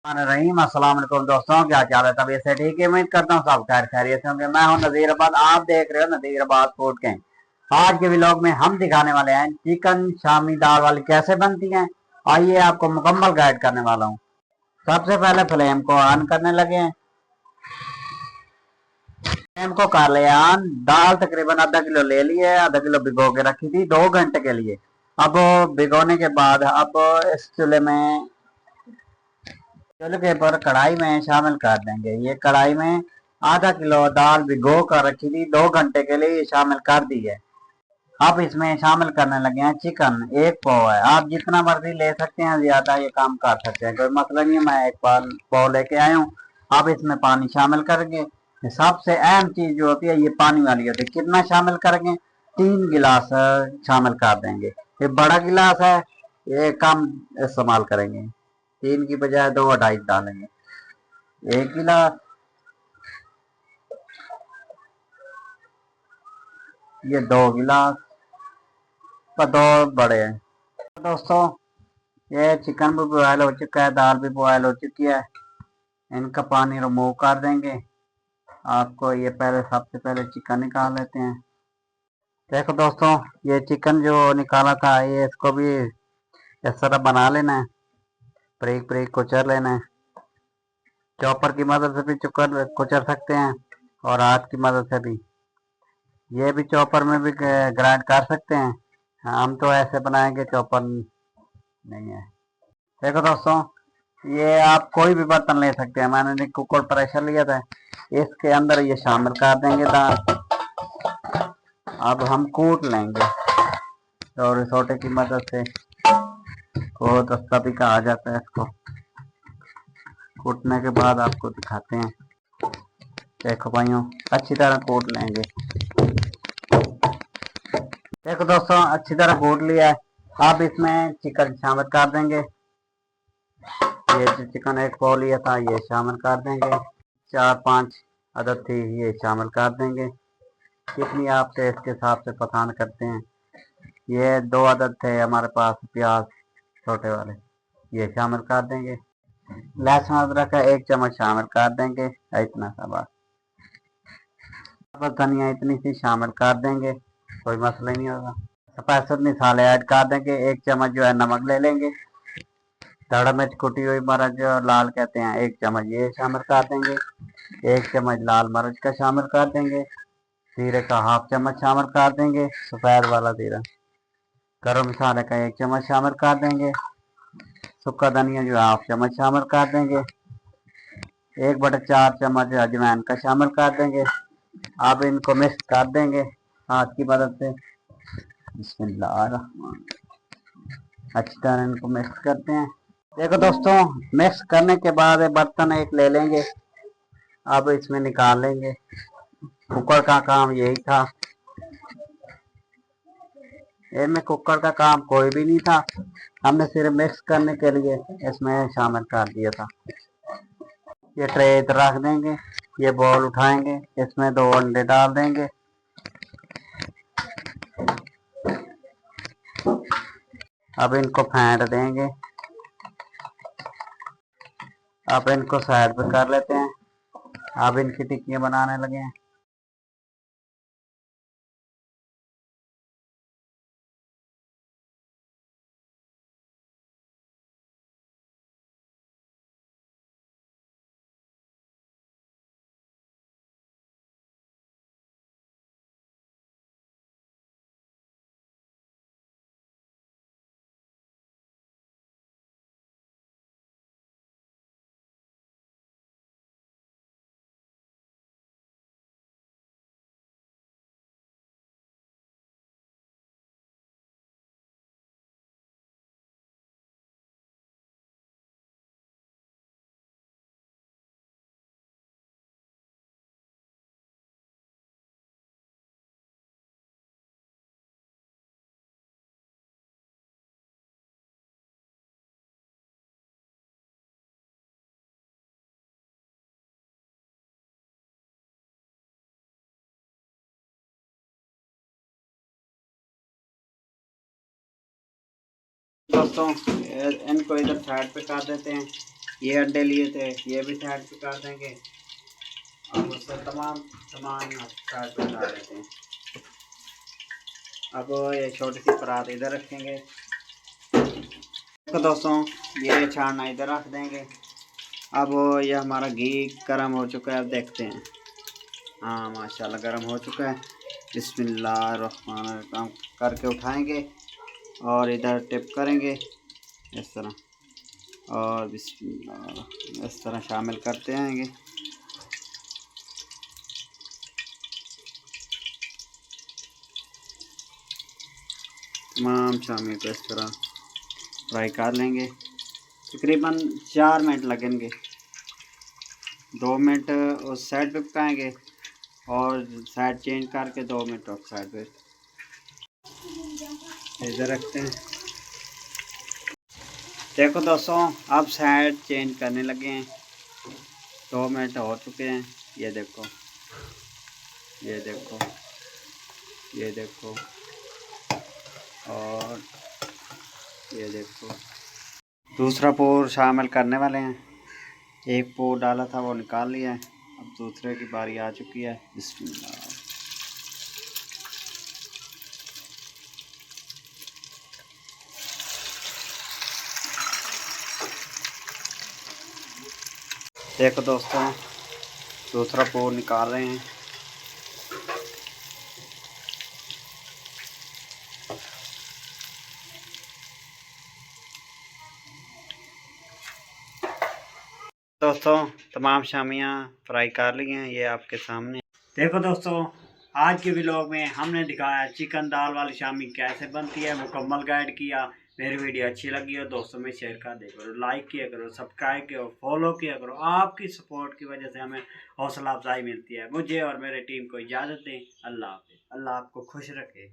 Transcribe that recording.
रहीम अस्सलाम वालेकुम दोस्तों, क्या चाल है? तबीयत से ठीक है? उम्मीद करता हूँ सब खैर खैरियत से होंगे। मैं हूँ नजीराबाद, आप देख रहे हो नजीराबाद फूड के। आज के व्लॉग में हम दिखाने वाले हैं चिकन शामी दाल वाली कैसे बनती है। आइए आपको मुकम्मल गाइड करने वाला हूँ। सबसे पहले फ्लेम को ऑन करने लगे हैं। फ्लेम को कर लिया ऑन। दाल तकरीबन आधा किलो ले लिए, आधा किलो भिगो के रखी थी 2 घंटे के लिए। अब भिगोने के बाद अब इस चूल्हे के पर कढ़ाई में शामिल कर देंगे। ये कढ़ाई में आधा किलो दाल भिगो कर रखी थी 2 घंटे के लिए, ये शामिल कर दी है। अब इसमें शामिल करने लगे हैं चिकन। एक पाव है, आप जितना मर्जी ले सकते हैं, ज्यादा ये काम कर सकते हैं, कोई मसला नहीं है। मैं एक पाव लेके आया हूँ। अब इसमें पानी शामिल करेंगे। सबसे अहम चीज जो होती है ये पानी वाली होती है। कितना शामिल करेंगे? 3 गिलास शामिल कर देंगे। ये बड़ा गिलास है, ये कम इस्तेमाल करेंगे। 3 की बजाय 2 2.5 डालेंगे। 1 गिलास, ये 2 गिलास, पर 2 बड़े हैं। तो दोस्तों, ये चिकन भी बॉयल हो चुका है, दाल भी बॉयल हो चुकी है। इनका पानी रिमूव कर देंगे। आपको ये पहले सबसे पहले चिकन निकाल लेते हैं। देखो दोस्तों, ये चिकन जो निकाला था, ये इसको भी इस तरह बना लेना है। ब्रेक ब्रेक कुचर लेना है। चॉपर की मदद से भी कुचर सकते हैं, और हाथ की मदद से भी। ये भी चॉपर में भी ग्राइंड कर सकते हैं। हम तो ऐसे बनाएंगे, चॉपर नहीं है। देखो दोस्तों, ये आप कोई भी बर्तन ले सकते हैं। मैंने कुकर प्रेशर लिया था, इसके अंदर ये शामिल कर देंगे दाल। अब हम कूट लेंगे और सोटे की मदद से। को दस्ता भी कहा जाता है इसको। कूटने के बाद आपको दिखाते हैं। देखो भाइयों, अच्छी तरह कूट लेंगे। देखो दोस्तों, अच्छी तरह कूट लिया है। अब इसमें चिकन शामिल कर देंगे। ये जो चिकन एक पाव लिया था, ये शामिल कर देंगे। 4 5 अदद थी, ये शामिल कर देंगे। कितनी आप टेस्ट के हिसाब से पसंद करते हैं। ये 2 अदद थे हमारे पास प्याज छोटे वाले, ये शामिल कर देंगे। लहसुन अदरक का 1 चम्मच शामिल कर देंगे, इतना सा बस। धनिया इतनी सी शामिल कर देंगे, कोई मसला नहीं होगा। स्पाइसेस मसाले ऐड कर देंगे। 1 चम्मच जो है नमक ले लेंगे। धड़ा मिर्च कुटी हुई मिर्च जो लाल कहते हैं, 1 चम्मच ये शामिल कर देंगे। 1 चम्मच लाल मिर्च का शामिल कर देंगे। जीरे का 1/2 चम्मच शामिल कर देंगे, सफ़ेद वाला जीरा। गरम मसाले का 1 चम्मच शामिल कर देंगे। सूखा धनिया जो 1/2 चम्मच शामिल कर देंगे। 1/4 चम्मच अजवाइन का शामिल कर देंगे। अब इनको मिक्स कर देंगे हाथ की मदद से। बिस्मिल्लाह, अच्छी तरह इनको मिक्स करते हैं। देखो दोस्तों, मिक्स करने के बाद बर्तन एक ले लेंगे। अब इसमें निकाल लेंगे। कुकर का काम यही था। इनमें कुकर का काम कोई भी नहीं था, हमने सिर्फ मिक्स करने के लिए इसमें शामिल कर दिया था। ये ट्रे इधर रख देंगे। ये बॉल उठाएंगे, इसमें 2 अंडे डाल देंगे। अब इनको फेंट देंगे। अब इनको साइड पे कर लेते हैं। अब इनकी टिक्कियां बनाने लगे हैं। दोस्तों, इनको इधर साइड पे कर देते हैं। ये अंडे लिए थे, ये भी साइड पे कर देंगे। अब उससे तमाम सामान साइड पे डाल देते हैं। अब ये छोटी सी परात इधर रखेंगे। तो दोस्तों ये छानना इधर रख देंगे। अब ये हमारा घी गर्म हो चुका है, अब देखते हैं। हाँ माशाल्लाह गर्म हो चुका है। बिस्मिल्लाहिर्रहमानिर्रहीम करके उठाएंगे और इधर टिप करेंगे इस तरह, और बिस्मिल्लाह इस तरह शामिल करते आएंगे। तमाम शामी को इस तरह फ्राई कर लेंगे। तकरीबन 4 मिनट लगेंगे। 2 मिनट उस साइड पे पकाएंगे और साइड चेंज करके 2 मिनट उस साइड पे इधर रखते हैं। देखो दोस्तों अब साइड चेंज करने लगे हैं। 2 मिनट हो चुके हैं। ये देखो, ये देखो, ये देखो, और ये देखो। दूसरा पोर शामिल करने वाले हैं। एक पोर डाला था वो निकाल लिया है। अब दूसरे की बारी आ चुकी है। बिस्मिल्लाह। देखो दोस्तों दूसरा पोर निकाल रहे हैं। दोस्तों तमाम शामियाँ फ्राई कर ली हैं, ये आपके सामने। देखो दोस्तों आज के व्लॉग में हमने दिखाया चिकन दाल वाली शामी कैसे बनती है, मुकम्मल गाइड किया। मेरी वीडियो अच्छी लगी हो दोस्तों में शेयर कर दिया करो, लाइक किया करो, सब्सक्राइब किया करो, फॉलो किया करो। आपकी सपोर्ट की वजह से हमें हौसला अफजाई मिलती है। मुझे और मेरे टीम को इजाज़त दें। अल्लाह हाफ़िज़। अल्लाह आपको खुश रखे।